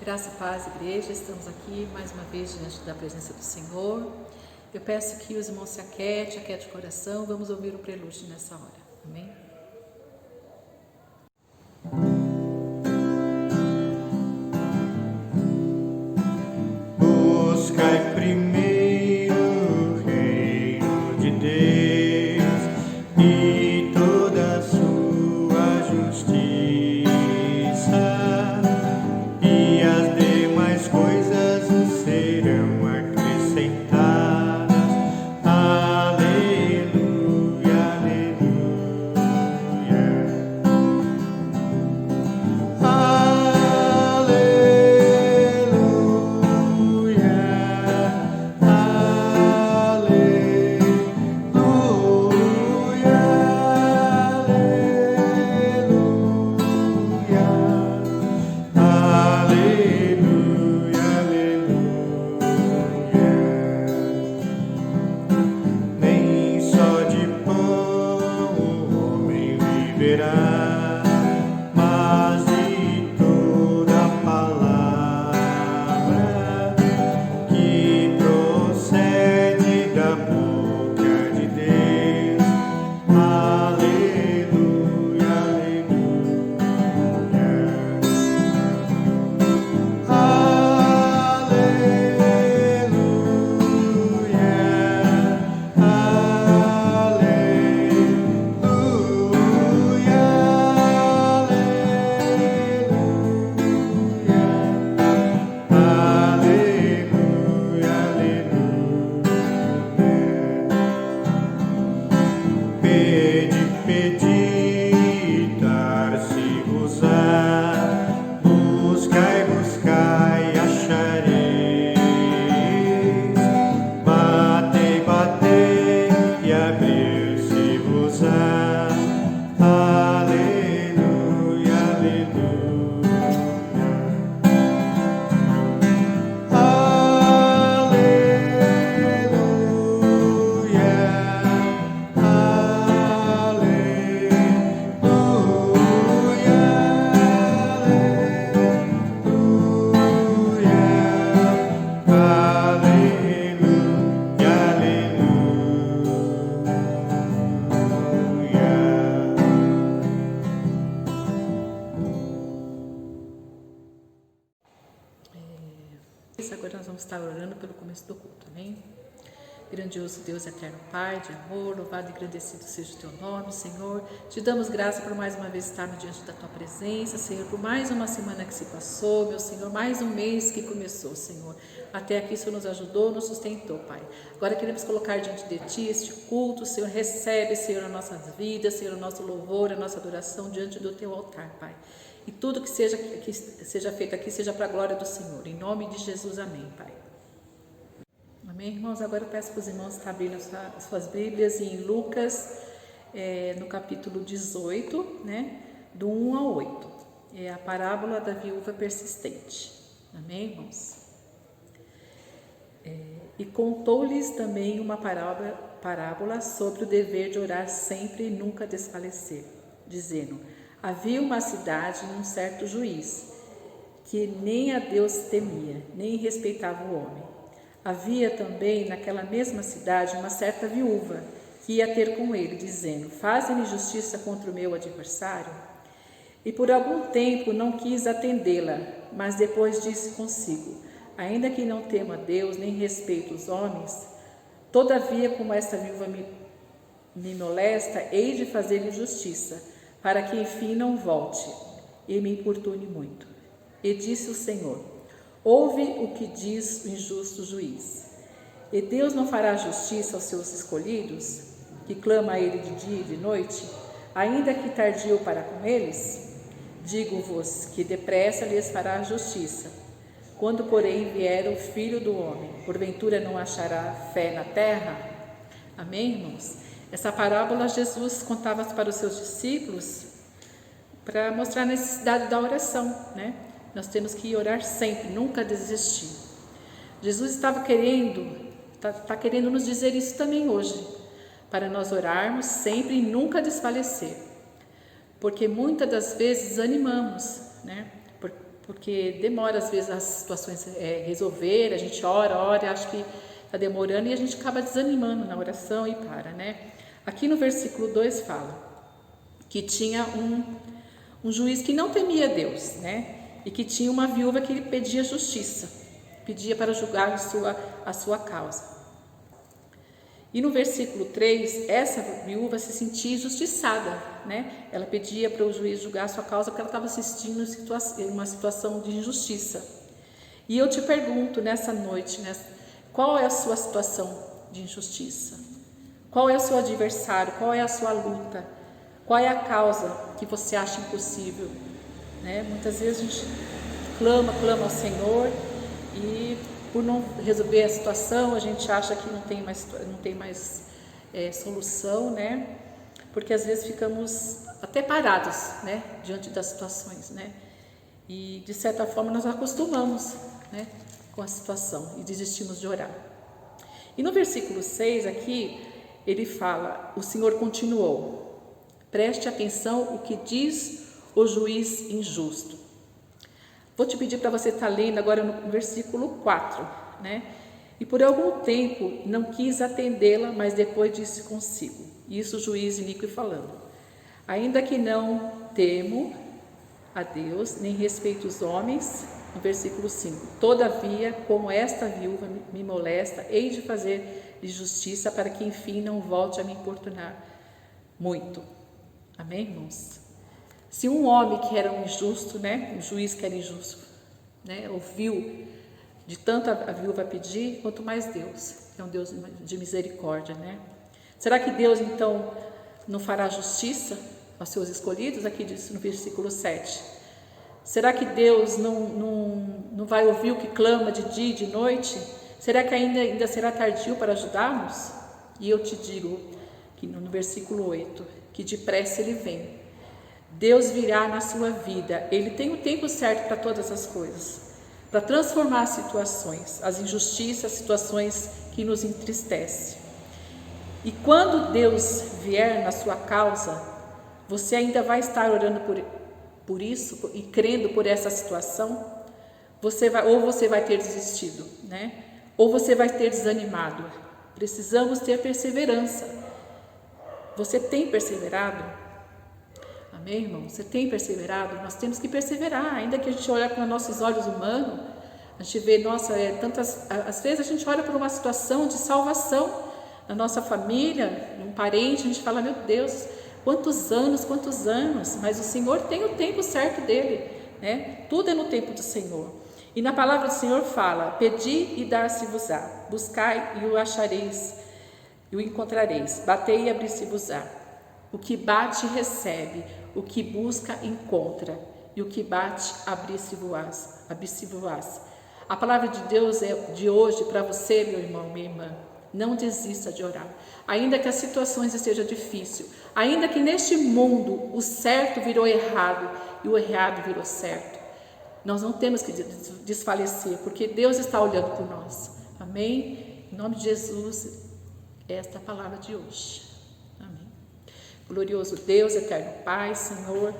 Graça e paz, igreja, estamos aqui mais uma vez diante da presença do Senhor. Eu peço que os irmãos se aquietem o coração, vamos ouvir o prelúdio nessa hora. Amém? Buscai primeiro o reino de Deus e toda a sua justiça, e as demais coisas vos serão acrescentadas. Aleluia, nem só de pão o homem viverá, mas de toda palavra que procede da boca de Deus. Aleluia, pedi, dar-se-vos-á, buscai, achareis, batei, e abrir-se-vos-á. Aleluia, Agora nós vamos estar orando pelo começo do culto, amém? Grandioso Deus, eterno Pai de amor, louvado e agradecido seja o Teu nome, Senhor. Te damos graça por mais uma vez estarmos diante da Tua presença, Senhor, por mais uma semana que se passou, meu Senhor, mais um mês que começou, Senhor. Até aqui o Senhor nos ajudou, nos sustentou, Pai. Agora queremos colocar diante de Ti este culto, Senhor, recebe, Senhor, as nossas vidas, Senhor, o nosso louvor, a nossa adoração diante do Teu altar, Pai. E tudo que seja feito aqui seja para a glória do Senhor. Em nome de Jesus, amém, Pai. Amém, irmãos? Agora eu peço para os irmãos que abrindo as suas Bíblias em Lucas, no capítulo 18, né, do 1 ao 8. É a parábola da viúva persistente. Amém, irmãos? E contou-lhes também uma parábola sobre o dever de orar sempre e nunca desfalecer, dizendo: havia uma cidade num certo juiz, que nem a Deus temia, nem respeitava o homem. Havia também naquela mesma cidade uma certa viúva, que ia ter com ele, dizendo: faze-me justiça contra o meu adversário. E por algum tempo não quis atendê-la, mas depois disse consigo: ainda que não temo a Deus, nem respeito os homens, todavia, como esta viúva me molesta, hei de fazer-lhe justiça, para que enfim não volte e me importune muito. E disse o Senhor: ouve o que diz o injusto juiz. E Deus não fará justiça aos seus escolhidos, que clama a Ele de dia e de noite, ainda que tardio para com eles? Digo-vos que depressa lhes fará justiça. Quando, porém, vier o Filho do Homem, porventura não achará fé na terra? Amém, irmãos? Essa parábola Jesus contava para os seus discípulos para mostrar a necessidade da oração, né? Nós temos que orar sempre, nunca desistir. Jesus está querendo nos dizer isso também hoje, para nós orarmos sempre e nunca desfalecer, porque muitas das vezes desanimamos, né? porque demora às vezes as situações resolver, a gente ora, acha que está demorando e a gente acaba desanimando na oração e para, né? Aqui no versículo 2 fala que tinha um juiz que não temia Deus, né? E que tinha uma viúva que ele pedia justiça, pedia para julgar a sua causa. E no versículo 3, essa viúva se sentia injustiçada, né? Ela pedia para o juiz julgar a sua causa porque ela estava assistindo uma situação de injustiça. E eu te pergunto nessa noite, qual é a sua situação de injustiça? Qual é o seu adversário? Qual é a sua luta? Qual é a causa que você acha impossível? Né? Muitas vezes a gente clama ao Senhor e por não resolver a situação, a gente acha que não tem mais solução, né? Porque às vezes ficamos até parados, né? Diante das situações, né? E de certa forma nós acostumamos, né? Com a situação e desistimos de orar. E no versículo 6 aqui, ele fala, o Senhor continuou, preste atenção o que diz o juiz injusto. Vou te pedir para você estar lendo agora no versículo 4, né? E por algum tempo não quis atendê-la, mas depois disse consigo. Isso o juiz iníquo falando. Ainda que não temo a Deus, nem respeito os homens, no versículo 5. Todavia, como esta viúva me molesta, hei de fazer-lhe justiça para que enfim não volte a me importunar muito. Amém, irmãos? Se um homem que era um injusto, né, um juiz que era injusto, né, ouviu de tanto a viúva pedir, quanto mais Deus, que é um Deus de misericórdia, né? Será que Deus então não fará justiça aos seus escolhidos? Aqui diz no versículo 7. Será que Deus não vai ouvir o que clama de dia e de noite? Será que ainda será tardio para ajudar-nos? E eu te digo, que no versículo 8, que depressa Ele vem. Deus virá na sua vida, Ele tem o tempo certo para todas as coisas, para transformar as situações, as injustiças, as situações que nos entristecem. E quando Deus vier na sua causa, você ainda vai estar orando por isso e crendo por essa situação? Ou você vai ter desistido, né? Ou você vai ter desanimado. Precisamos ter perseverança. Você tem perseverado? Amém, irmão? Você tem perseverado? Nós temos que perseverar, ainda que a gente olhe com nossos olhos humanos, a gente vê, às vezes a gente olha por uma situação de salvação na nossa família, num parente, a gente fala, meu Deus, quantos anos, mas o Senhor tem o tempo certo dele, né? Tudo é no tempo do Senhor. E na palavra do Senhor fala, pedi e dar-se-vos-á, buscai e o achareis, e o encontrareis, batei e abrir-se-vos-á. O que bate, recebe, o que busca, encontra, e o que bate, abrir-se-vos-ás. A palavra de Deus é de hoje para você, meu irmão, minha irmã. Não desista de orar, ainda que as situações estejam difíceis, ainda que neste mundo o certo virou errado e o errado virou certo. Nós não temos que desfalecer, porque Deus está olhando por nós. Amém? Em nome de Jesus, esta é a palavra de hoje. Amém. Glorioso Deus, eterno Pai, Senhor,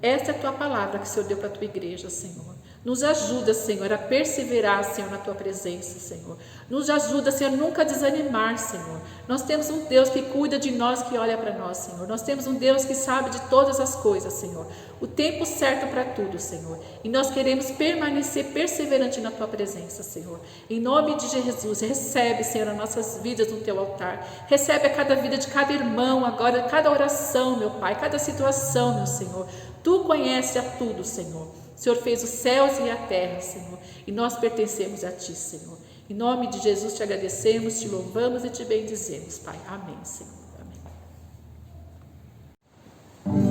esta é a tua palavra que o Senhor deu para a tua igreja, Senhor. Nos ajuda, Senhor, a perseverar, Senhor, na tua presença, Senhor. Nos ajuda, Senhor, nunca a desanimar, Senhor. Nós temos um Deus que cuida de nós, que olha para nós, Senhor. Nós temos um Deus que sabe de todas as coisas, Senhor. O tempo certo para tudo, Senhor. E nós queremos permanecer perseverante na tua presença, Senhor. Em nome de Jesus, recebe, Senhor, as nossas vidas no teu altar. Recebe a cada vida de cada irmão agora, cada oração, meu Pai, cada situação, meu Senhor. Tu conheces a tudo, Senhor. O Senhor fez os céus e a terra, Senhor, e nós pertencemos a Ti, Senhor. Em nome de Jesus te agradecemos, te louvamos e te bendizemos, Pai. Amém, Senhor. Amém.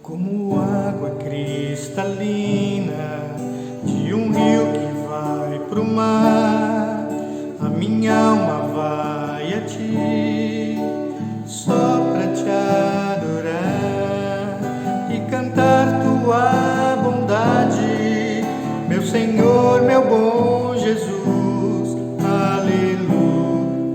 Como água cristalina de um rio que vai pro mar, a minha alma vai a Ti, só pra Te adorar e cantar Tua bondade, meu Senhor, meu bom Jesus. Aleluia.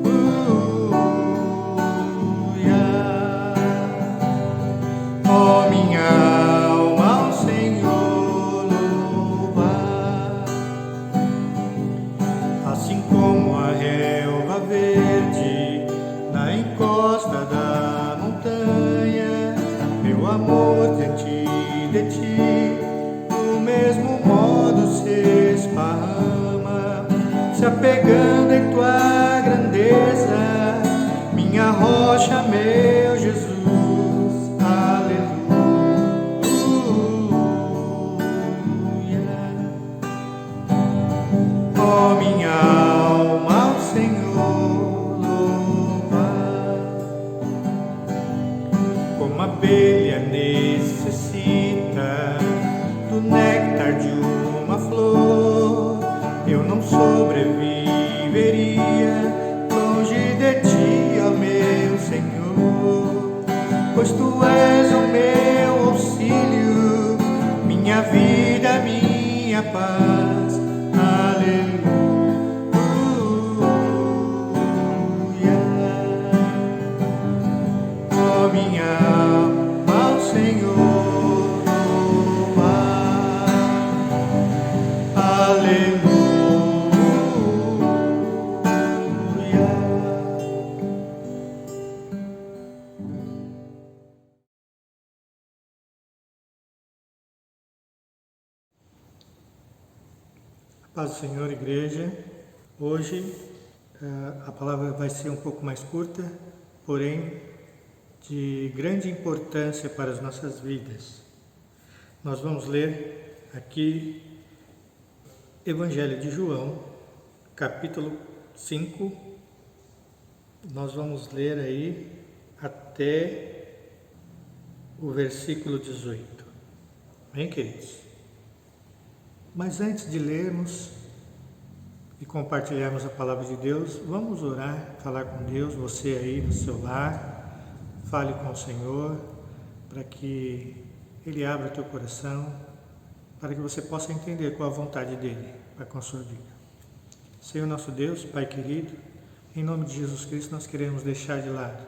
meu amor diante de ti, do mesmo modo se esparrama, se apegando em tua grandeza, minha rocha, meu Jesus. Ó minha alma, ao Senhor louva, como a abelha necessita do néctar de uma flor, eu não sobreviveria longe de ti, ó meu Senhor, pois tu és o meu auxílio, minha vida, minha paz. Paz do Senhor, igreja. Hoje a palavra vai ser um pouco mais curta, porém de grande importância para as nossas vidas. Nós vamos ler aqui Evangelho de João, capítulo 5. Nós vamos ler aí até o versículo 18. Bem, queridos? Mas antes de lermos e compartilharmos a palavra de Deus, vamos orar, falar com Deus, você aí no seu lar, fale com o Senhor, para que Ele abra o teu coração, para que você possa entender qual a vontade dEle para com a sua vida. Senhor nosso Deus, Pai querido, em nome de Jesus Cristo nós queremos deixar de lado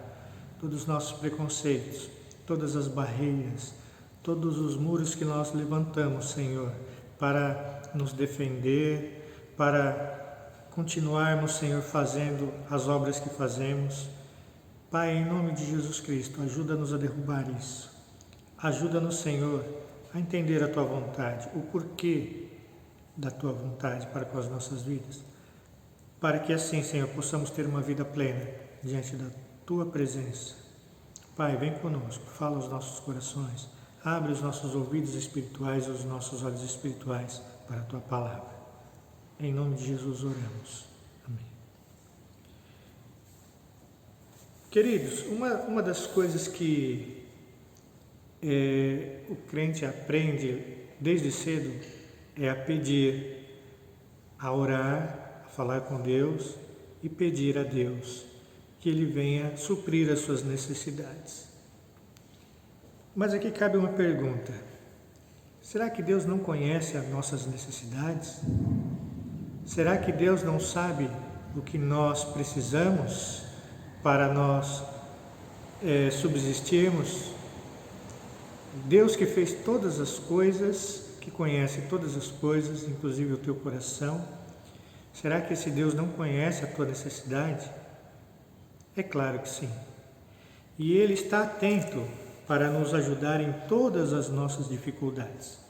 todos os nossos preconceitos, todas as barreiras, todos os muros que nós levantamos, Senhor, para nos defender, para continuarmos, Senhor, fazendo as obras que fazemos. Pai, em nome de Jesus Cristo, ajuda-nos a derrubar isso. Ajuda-nos, Senhor, a entender a Tua vontade, o porquê da Tua vontade para com as nossas vidas. Para que assim, Senhor, possamos ter uma vida plena diante da Tua presença. Pai, vem conosco, fala aos nossos corações. Abre os nossos ouvidos espirituais e os nossos olhos espirituais para a Tua palavra. Em nome de Jesus oramos. Amém. Queridos, uma das coisas que o crente aprende desde cedo é a pedir, a orar, a falar com Deus e pedir a Deus que Ele venha suprir as suas necessidades. Mas aqui cabe uma pergunta: será que Deus não conhece as nossas necessidades? Será que Deus não sabe o que nós precisamos para nós subsistirmos? Deus que fez todas as coisas, que conhece todas as coisas, inclusive o teu coração, será que esse Deus não conhece a tua necessidade? É claro que sim. E Ele está atento para nos ajudar em todas as nossas dificuldades.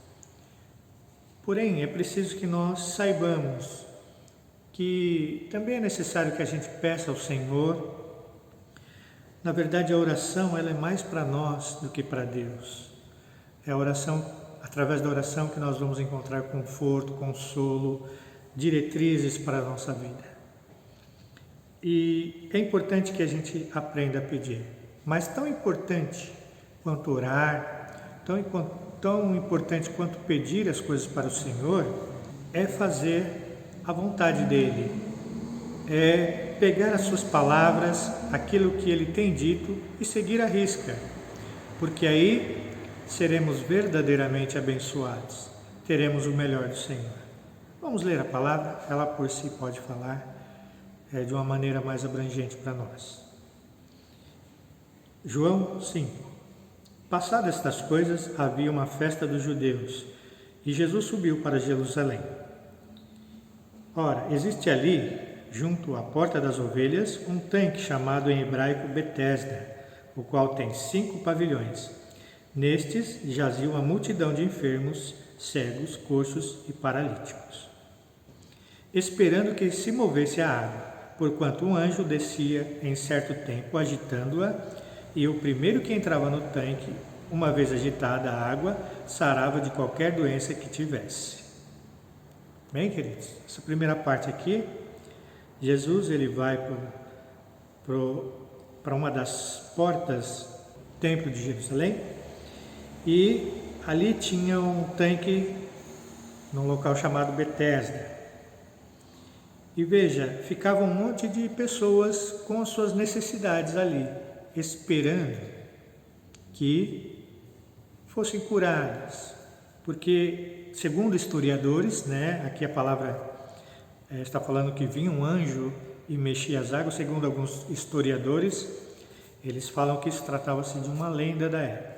Porém, é preciso que nós saibamos que também é necessário que a gente peça ao Senhor. Na verdade, a oração ela é mais para nós do que para Deus. É a oração, através da oração, que nós vamos encontrar conforto, consolo, diretrizes para a nossa vida. E é importante que a gente aprenda a pedir. Mas tão importante quanto orar, tão importante quanto pedir as coisas para o Senhor, é fazer a vontade dEle, é pegar as suas palavras, aquilo que Ele tem dito e seguir à risca, porque aí seremos verdadeiramente abençoados, teremos o melhor do Senhor. Vamos ler a palavra, ela por si pode falar de uma maneira mais abrangente para nós. João 5. Passadas estas coisas, havia uma festa dos judeus, e Jesus subiu para Jerusalém. Ora, existe ali, junto à porta das ovelhas, um tanque chamado em hebraico Betesda, o qual tem 5 pavilhões. Nestes jazia uma multidão de enfermos, cegos, coxos e paralíticos, esperando que se movesse a água, porquanto um anjo descia em certo tempo, agitando-a, e o primeiro que entrava no tanque, uma vez agitada a água, sarava de qualquer doença que tivesse. Bem, queridos, essa primeira parte aqui, Jesus ele vai para uma das portas do templo de Jerusalém, e ali tinha um tanque num local chamado Betesda. E veja, ficava um monte de pessoas com as suas necessidades ali, esperando que fossem curadas. Porque, segundo historiadores, aqui a palavra está falando que vinha um anjo e mexia as águas. Segundo alguns historiadores, eles falam que isso tratava-se de uma lenda da época.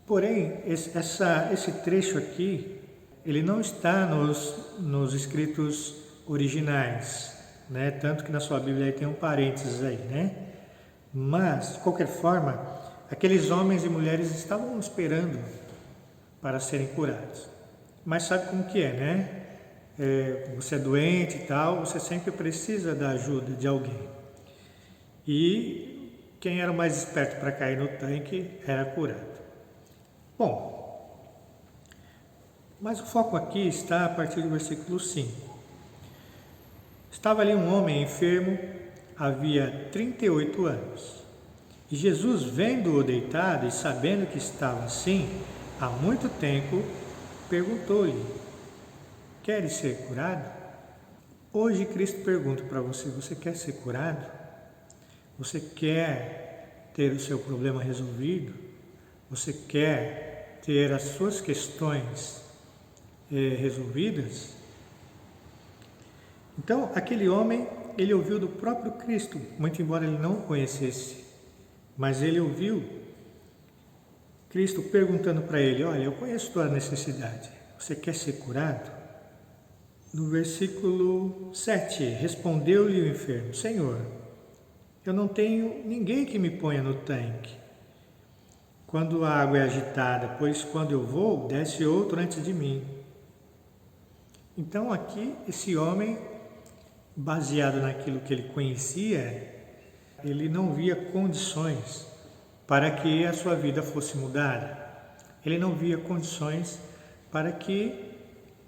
Porém, esse trecho aqui, ele não está nos escritos originais, tanto que na sua Bíblia aí tem um parênteses aí, Mas, de qualquer forma, aqueles homens e mulheres estavam esperando para serem curados. Mas sabe como que é, você é doente e tal, você sempre precisa da ajuda de alguém. E quem era o mais esperto para cair no tanque era curado. Bom, mas o foco aqui está a partir do versículo 5. Estava ali um homem enfermo, havia 38 anos. E Jesus, vendo-o deitado e sabendo que estava assim há muito tempo, perguntou-lhe: queres ser curado? Hoje Cristo pergunta para você: você quer ser curado? Você quer ter o seu problema resolvido? Você quer ter as suas questões resolvidas? Então, aquele homem, ele ouviu do próprio Cristo, muito embora ele não o conhecesse, mas ele ouviu Cristo perguntando para ele: olha, eu conheço tua necessidade, você quer ser curado? No versículo 7, respondeu-lhe o enfermo: Senhor, eu não tenho ninguém que me ponha no tanque quando a água é agitada, pois quando eu vou, desce outro antes de mim. Então aqui, esse homem, baseado naquilo que ele conhecia, ele não via condições para que a sua vida fosse mudada. Ele não via condições para que,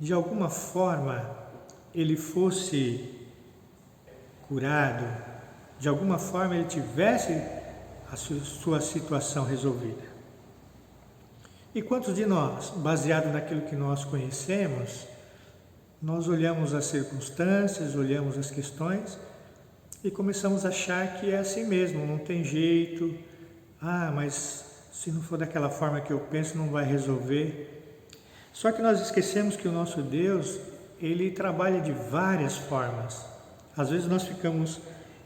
de alguma forma, ele fosse curado, de alguma forma ele tivesse a sua situação resolvida. E quantos de nós, baseado naquilo que nós conhecemos, nós olhamos as circunstâncias, olhamos as questões e começamos a achar que é assim mesmo, não tem jeito. Mas se não for daquela forma que eu penso, não vai resolver. Só que nós esquecemos que o nosso Deus, ele trabalha de várias formas. Às vezes nós ficamos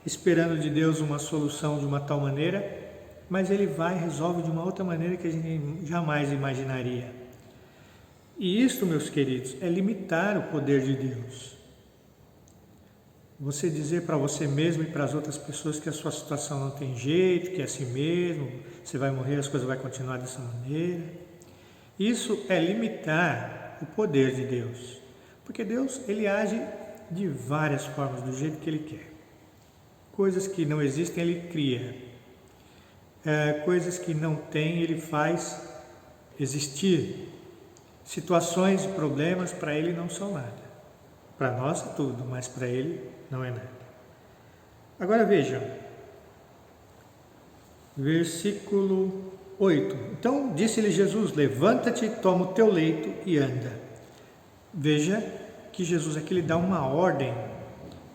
esperando de Deus uma solução de uma tal maneira, mas ele vai e resolve de uma outra maneira que a gente jamais imaginaria. E isto, meus queridos, é limitar o poder de Deus. Você dizer para você mesmo e para as outras pessoas que a sua situação não tem jeito, que é assim mesmo, você vai morrer, as coisas vão continuar dessa maneira. Isso é limitar o poder de Deus. Porque Deus, ele age de várias formas, do jeito que ele quer. Coisas que não existem, ele cria. Coisas que não tem, ele faz existir. Situações e problemas para ele não são nada. Para nós é tudo, mas para ele não é nada. Agora vejam, versículo 8. Então disse-lhe Jesus: levanta-te, toma o teu leito e anda. Veja que Jesus aqui lhe dá uma ordem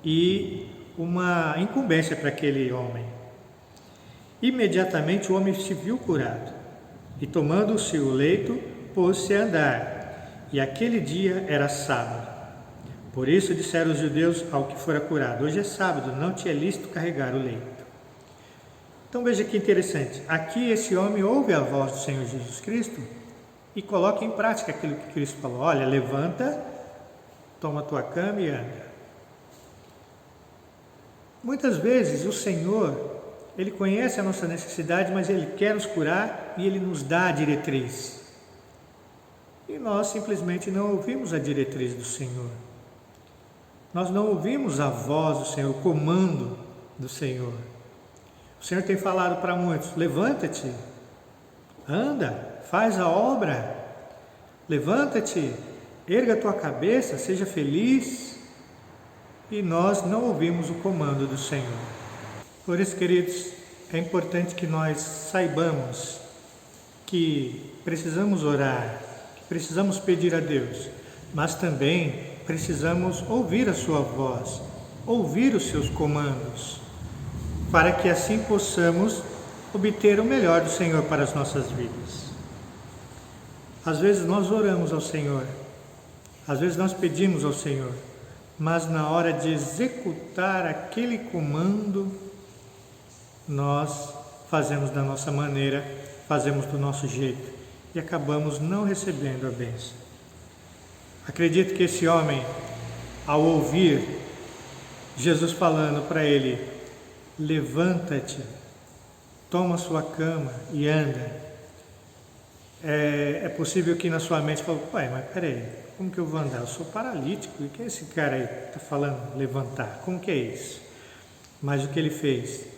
e uma incumbência para aquele homem. Imediatamente o homem se viu curado e, tomando o seu leito, pôs-se a andar. E aquele dia era sábado. Por isso disseram os judeus ao que fora curado: hoje é sábado, não te é lícito carregar o leito. Então veja que interessante. Aqui esse homem ouve a voz do Senhor Jesus Cristo e coloca em prática aquilo que Cristo falou: olha, levanta, toma a tua cama e anda. Muitas vezes o Senhor, Ele conhece a nossa necessidade, mas Ele quer nos curar e Ele nos dá a diretriz. E nós simplesmente não ouvimos a diretriz do Senhor. Nós não ouvimos a voz do Senhor, o comando do Senhor. O Senhor tem falado para muitos: levanta-te, anda, faz a obra, levanta-te, erga a tua cabeça, seja feliz. E nós não ouvimos o comando do Senhor. Por isso, queridos, é importante que nós saibamos que precisamos orar, que precisamos pedir a Deus, mas também precisamos ouvir a sua voz, ouvir os seus comandos, para que assim possamos obter o melhor do Senhor para as nossas vidas. Às vezes nós oramos ao Senhor, às vezes nós pedimos ao Senhor, mas na hora de executar aquele comando, nós fazemos da nossa maneira, fazemos do nosso jeito e acabamos não recebendo a bênção. Acredito que esse homem, ao ouvir Jesus falando para ele: levanta-te, toma sua cama e anda, é possível que na sua mente fale: pai, mas peraí, como que eu vou andar? Eu sou paralítico, e que é esse cara aí está falando levantar? Como que é isso? Mas o que ele fez?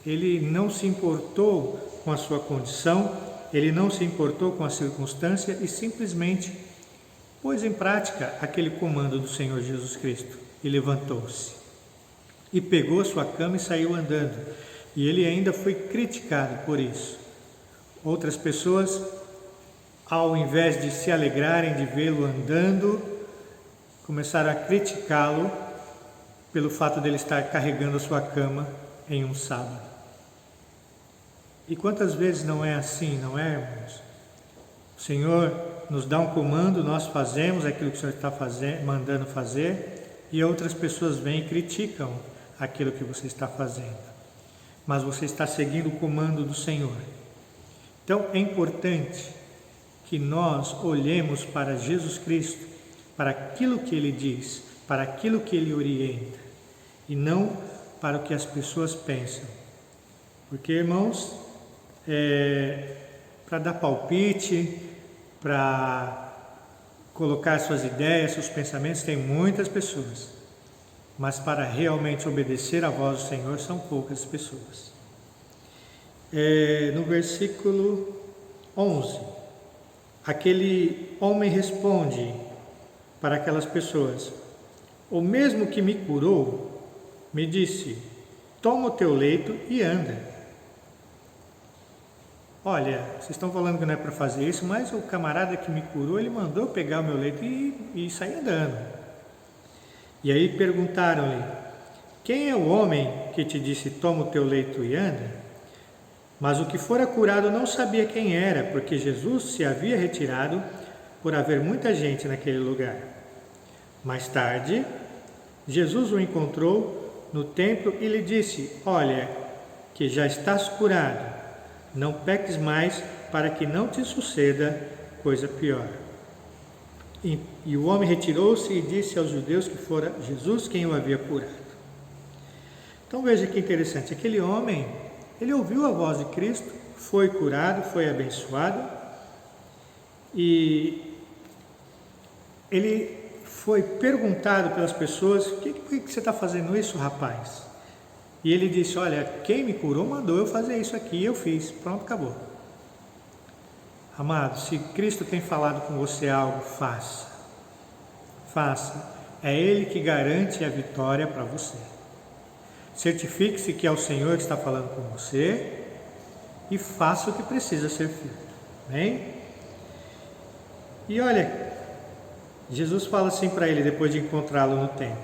Ele não se importou com a sua condição, ele não se importou com a circunstância e simplesmente pôs em prática aquele comando do Senhor Jesus Cristo e levantou-se. E pegou a sua cama e saiu andando. E ele ainda foi criticado por isso. Outras pessoas, ao invés de se alegrarem de vê-lo andando, começaram a criticá-lo pelo fato dele estar carregando a sua cama em um sábado. E quantas vezes não é assim, não é, irmãos? O Senhor nos dá um comando, nós fazemos aquilo que o Senhor está mandando fazer, e outras pessoas vêm e criticam aquilo que você está fazendo. Mas você está seguindo o comando do Senhor. Então é importante que nós olhemos para Jesus Cristo, para aquilo que Ele diz, para aquilo que Ele orienta, e não para o que as pessoas pensam. Porque, irmãos, para dar palpite, para colocar suas ideias, seus pensamentos, tem muitas pessoas, mas para realmente obedecer à voz do Senhor são poucas pessoas. No versículo 11, aquele homem responde para aquelas pessoas: o mesmo que me curou me disse: toma o teu leito e anda. Olha, vocês estão falando que não é para fazer isso, mas o camarada que me curou, ele mandou pegar o meu leito e sair andando. E aí perguntaram-lhe: quem é o homem que te disse: toma o teu leito e anda? Mas o que fora curado não sabia quem era, porque Jesus se havia retirado por haver muita gente naquele lugar. Mais tarde, Jesus o encontrou no templo e lhe disse: olha, que já estás curado, não peques mais, para que não te suceda coisa pior. E o homem retirou-se e disse aos judeus que fora Jesus quem o havia curado. Então veja que interessante, aquele homem, ele ouviu a voz de Cristo, foi curado, foi abençoado, e ele foi perguntado pelas pessoas: por que você está fazendo isso, rapaz? E ele disse: olha, quem me curou mandou eu fazer isso aqui, e eu fiz, pronto, acabou. Amado, se Cristo tem falado com você algo, faça. Faça. É Ele que garante a vitória para você. Certifique-se que é o Senhor que está falando com você e faça o que precisa ser feito. Amém? E olha, Jesus fala assim para ele depois de encontrá-lo no templo: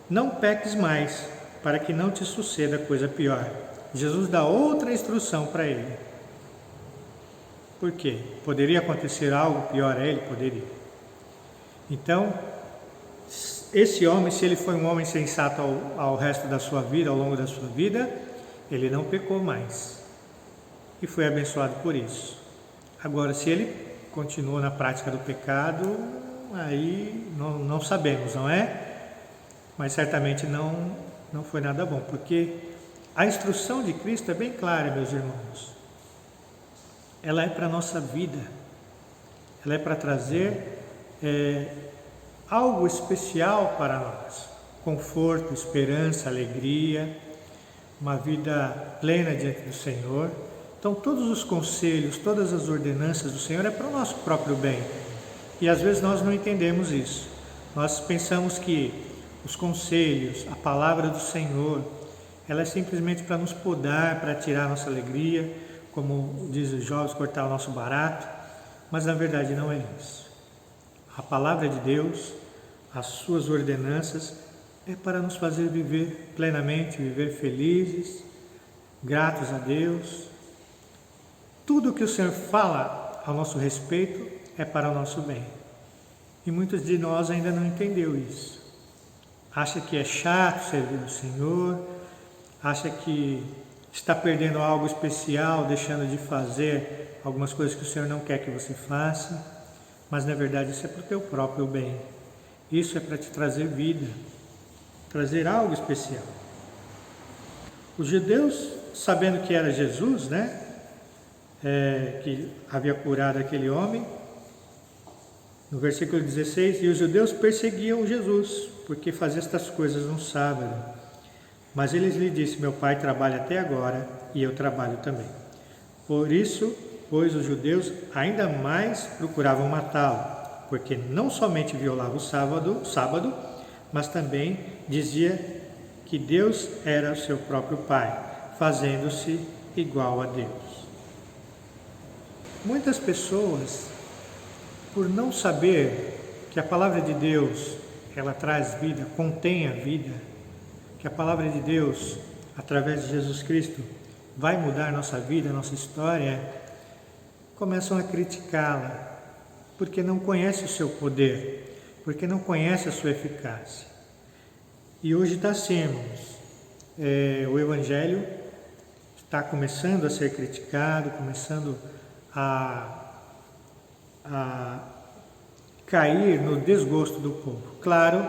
não peques mais, para que não te suceda coisa pior. Jesus dá outra instrução para ele. Por quê? Poderia acontecer algo pior a ele? Poderia. Então, esse homem, se ele foi um homem sensato ao resto da sua vida, ao longo da sua vida, ele não pecou mais e foi abençoado por isso. Agora, se ele continuou na prática do pecado, aí não sabemos, não é? Mas certamente não foi nada bom, porque A instrução de Cristo é bem clara, meus irmãos. Ela é para a nossa vida. Ela é para trazer algo especial para nós. Conforto, esperança, alegria, uma vida plena diante do Senhor. Então todos os conselhos, todas as ordenanças do Senhor é para o nosso próprio bem. E às vezes nós não entendemos isso. Nós pensamos que os conselhos, a palavra do Senhor, ela é simplesmente para nos podar, para tirar a nossa alegria, como diz os jovens, cortar o nosso barato, mas na verdade não é isso. A palavra de Deus, as suas ordenanças, é para nos fazer viver plenamente, viver felizes, gratos a Deus. Tudo que o Senhor fala ao nosso respeito é para o nosso bem. E muitos de nós ainda não entendeu isso. Acha que é chato servir o Senhor, acha que está perdendo algo especial, deixando de fazer algumas coisas que o Senhor não quer que você faça, mas na verdade isso é para o teu próprio bem. Isso é para te trazer vida, trazer algo especial. Os judeus, sabendo que era Jesus, que havia curado aquele homem, no versículo 16, e os judeus perseguiam Jesus, porque fazia estas coisas no sábado. Mas ele lhe disse: meu pai trabalha até agora, e eu trabalho também. Por isso, pois os judeus ainda mais procuravam matá-lo, porque não somente violava o sábado, mas também dizia que Deus era o seu próprio pai, fazendo-se igual a Deus. Muitas pessoas, por não saber que a palavra de Deus, ela traz vida, contém a vida, que a palavra de Deus, através de Jesus Cristo, vai mudar nossa vida, nossa história, começam a criticá-la, porque não conhece o seu poder, porque não conhece a sua eficácia. E hoje está assim, irmãos, o Evangelho está começando a ser criticado, começando a cair no desgosto do povo. Claro,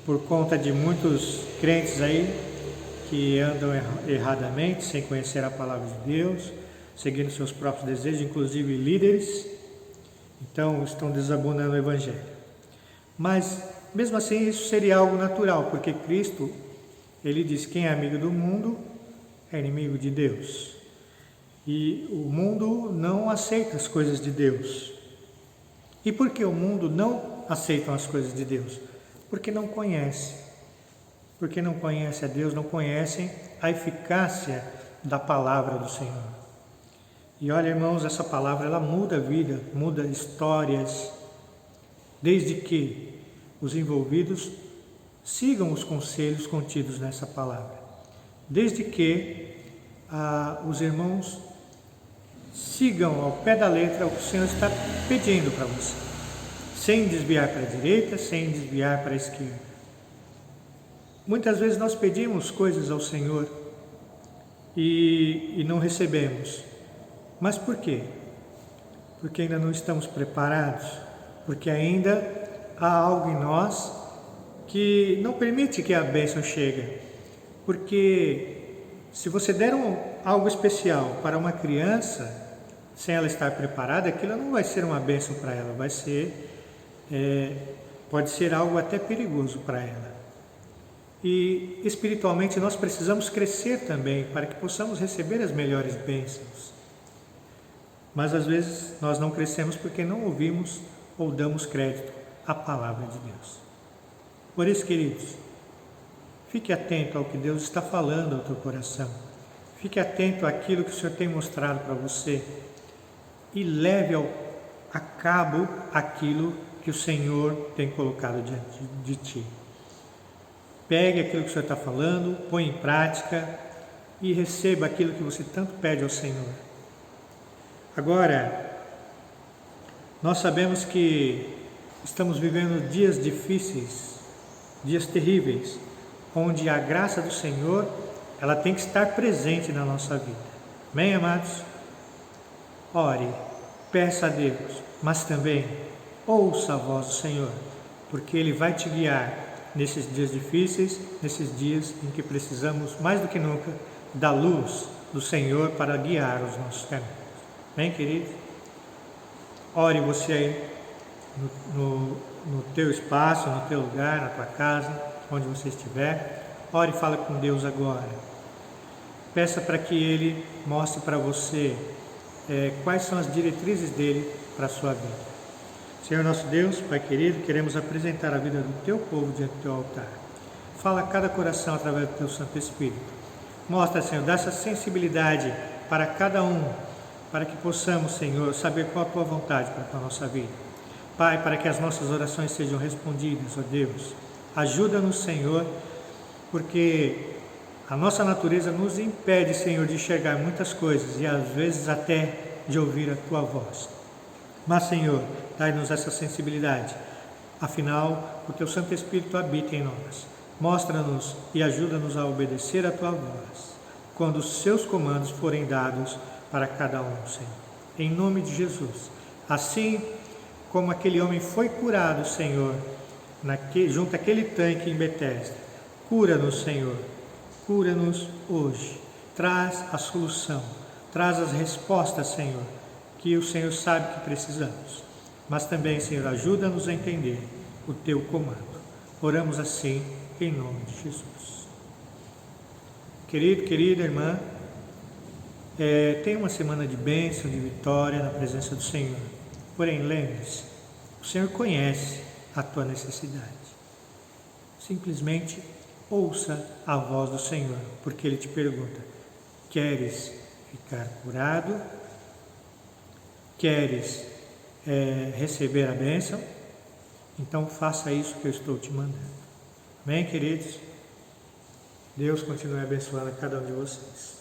por conta de muitos crentes aí que andam erradamente, sem conhecer a palavra de Deus, seguindo seus próprios desejos, inclusive líderes, então estão desabonando o Evangelho. Mas, mesmo assim, isso seria algo natural, porque Cristo, ele diz: quem é amigo do mundo é inimigo de Deus. E o mundo não aceita as coisas de Deus. E por que o mundo não aceita as coisas de Deus? Porque não conhece. Porque não conhece a Deus, não conhecem a eficácia da palavra do Senhor. E olha, irmãos, essa palavra, ela muda a vida, muda histórias, desde que os envolvidos sigam os conselhos contidos nessa palavra. Desde que os irmãos sigam ao pé da letra o que o Senhor está pedindo para você, sem desviar para a direita, sem desviar para a esquerda. Muitas vezes nós pedimos coisas ao Senhor e não recebemos. Mas por quê? Porque ainda não estamos preparados, porque ainda há algo em nós que não permite que a bênção chegue. Porque se você der algo especial para uma criança, sem ela estar preparada, aquilo não vai ser uma bênção para ela, vai ser, pode ser algo até perigoso para ela. E espiritualmente nós precisamos crescer também para que possamos receber as melhores bênçãos. Mas às vezes nós não crescemos porque não ouvimos ou damos crédito à palavra de Deus. Por isso, queridos, fique atento ao que Deus está falando ao teu coração. Fique atento àquilo que o Senhor tem mostrado para você e leve a cabo aquilo que o Senhor tem colocado diante de ti. Pegue aquilo que o Senhor está falando, põe em prática e receba aquilo que você tanto pede ao Senhor. Agora, nós sabemos que estamos vivendo dias difíceis, dias terríveis, onde a graça do Senhor, ela tem que estar presente na nossa vida. Amém, amados? Ore, peça a Deus, mas também ouça a voz do Senhor, porque Ele vai te guiar nesses dias difíceis, nesses dias em que precisamos mais do que nunca da luz do Senhor para guiar os nossos caminhos. Bem, querido? Ore você aí no teu espaço, no teu lugar, na tua casa, onde você estiver. Ore e fala com Deus agora. Peça para que Ele mostre para você quais são as diretrizes dEle para a sua vida. Senhor nosso Deus, Pai querido, queremos apresentar a vida do Teu povo diante do Teu altar. Fala a cada coração através do Teu Santo Espírito. Mostra, Senhor, dá essa sensibilidade para cada um, para que possamos, Senhor, saber qual a Tua vontade para a nossa vida. Pai, para que as nossas orações sejam respondidas, ó Deus. Ajuda-nos, Senhor, porque a nossa natureza nos impede, Senhor, de enxergar muitas coisas e às vezes até de ouvir a Tua voz. Mas, Senhor, dai-nos essa sensibilidade. Afinal, o Teu Santo Espírito habita em nós. Mostra-nos e ajuda-nos a obedecer a Tua voz, quando os Seus comandos forem dados para cada um, Senhor. Em nome de Jesus. Assim como aquele homem foi curado, Senhor, junto àquele tanque em Betesda. Cura-nos, Senhor. Cura-nos hoje. Traz a solução. Traz as respostas, Senhor, que o Senhor sabe que precisamos. Mas também, Senhor, ajuda-nos a entender o Teu comando. Oramos assim, em nome de Jesus. Querido, querida irmã, tenha uma semana de bênção, de vitória na presença do Senhor. Porém, lembre-se, o Senhor conhece a tua necessidade. Simplesmente ouça a voz do Senhor, porque Ele te pergunta: queres ficar curado? Queres receber a bênção? Então faça isso que eu estou te mandando. Amém, queridos? Deus continue abençoando a cada um de vocês.